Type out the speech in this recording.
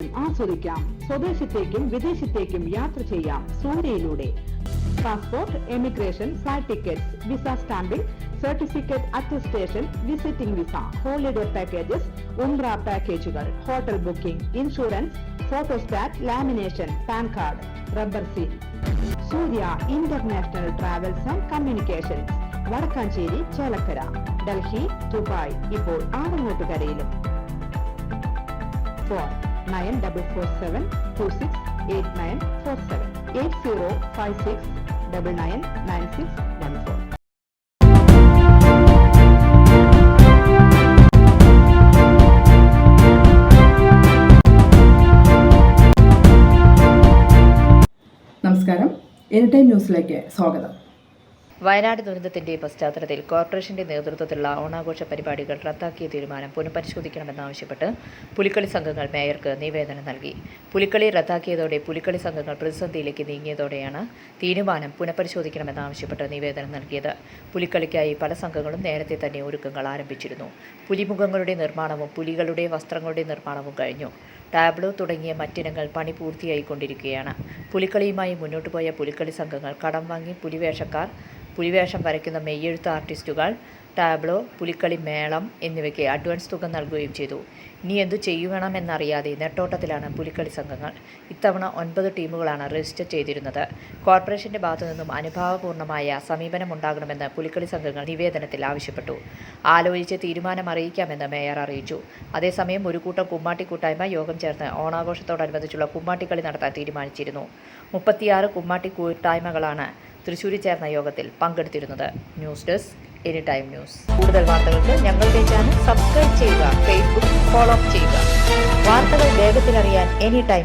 ആസ്വദിക്കാം. സ്വദേശത്തേക്കും വിദേശത്തേക്കും യാത്ര ചെയ്യാം സൂര്യയിലൂടെ. Passport, emigration, flight tickets, visa stamping, certificate attestation, visiting visa, holiday packages, ഉംറ പാക്കേജുകൾ, hotel booking, insurance, photostat, lamination, PAN card, rubber seal. Surya international travels and communications, Vadakkanchery, Chelakkara, Delhi, Dubai, ഇപ്പോൾ ആവങ്ങോട്ടുകരയിലും. ഫോൺ 9447268947 8056999614. നമസ്കാരം, എനിടൈം ന്യൂസിലേക്ക് സ്വാഗതം. വയനാട് ദുരന്തത്തിന്റെ പശ്ചാത്തലത്തിൽ കോർപ്പറേഷന്റെ നേതൃത്വത്തിലുള്ള ഓണാഘോഷ പരിപാടികൾ റദ്ദാക്കിയ തീരുമാനം പുനഃപരിശോധിക്കണമെന്നാവശ്യപ്പെട്ട് പുലിക്കളി സംഘങ്ങൾ മേയർക്ക് നിവേദനം നൽകി. പുലിക്കളി റദ്ദാക്കിയതോടെ പുലിക്കളി സംഘങ്ങൾ പ്രതിസന്ധിയിലേക്ക് നീങ്ങിയതോടെയാണ് തീരുമാനം പുനഃപരിശോധിക്കണമെന്നാവശ്യപ്പെട്ട് നിവേദനം നൽകിയത്. പുലിക്കളിക്കായി പല സംഘങ്ങളും നേരത്തെ തന്നെ ഒരുക്കങ്ങൾ ആരംഭിച്ചിരുന്നു. പുലിമുഖങ്ങളുടെ നിർമ്മാണവും പുലികളുടെ വസ്ത്രങ്ങളുടെ നിർമ്മാണവും കഴിഞ്ഞു. ടാബ്ലോ തുടങ്ങിയ മറ്റിനങ്ങൾ പണി പൂർത്തിയായിക്കൊണ്ടിരിക്കുകയാണ്. പുലിക്കളിയുമായി മുന്നോട്ട് പോയ പുലിക്കളി സംഘങ്ങൾ കടം വാങ്ങി പുലിവേഷം വരയ്ക്കുന്ന മെയ്യെഴുത്ത് ആർട്ടിസ്റ്റുകൾ, ടാബ്ലോ, പുലിക്കളി മേളം എന്നിവയ്ക്ക് അഡ്വാൻസ് തുക നൽകുകയും ചെയ്തു. ഇനി എന്തു ചെയ്യുമെന്നറിയാതെ നെട്ടോട്ടത്തിലാണ് പുലിക്കളി സംഘങ്ങൾ. ഇത്തവണ 9 ടീമുകളാണ് രജിസ്റ്റർ ചെയ്തിരുന്നത്. കോർപ്പറേഷന്റെ ഭാഗത്തുനിന്നും അനുഭാവപൂർണ്ണമായ സമീപനമുണ്ടാകണമെന്ന് പുലിക്കളി സംഘങ്ങൾ നിവേദനത്തിൽ ആവശ്യപ്പെട്ടു. ആലോചിച്ച് തീരുമാനം അറിയിക്കാമെന്ന് മേയർ അറിയിച്ചു. അതേസമയം ഒരു കൂട്ടം കുമ്മാട്ടി കൂട്ടായ്മ യോഗം ചേർന്ന് ഓണാഘോഷത്തോടനുബന്ധിച്ചുള്ള കുമ്മാട്ടിക്കളി നടത്താൻ തീരുമാനിച്ചിരുന്നു. 36 കുമ്മാട്ടി കൂട്ടായ്മകളാണ് തൃശ്ശൂരിൽ ചേർന്ന യോഗത്തിൽ പങ്കെടുത്തിരുന്നത്. News desk, anytime news. കൂടുതൽ വാർത്തകൾക്ക് ഞങ്ങളുടെ ചാനൽ സബ്സ്ക്രൈബ് ചെയ്യുക, ഫേസ്ബുക്ക് ഫോളോ ചെയ്യുക. വാർത്തകൾ വേഗത്തിലറിയാൻ എനിടൈം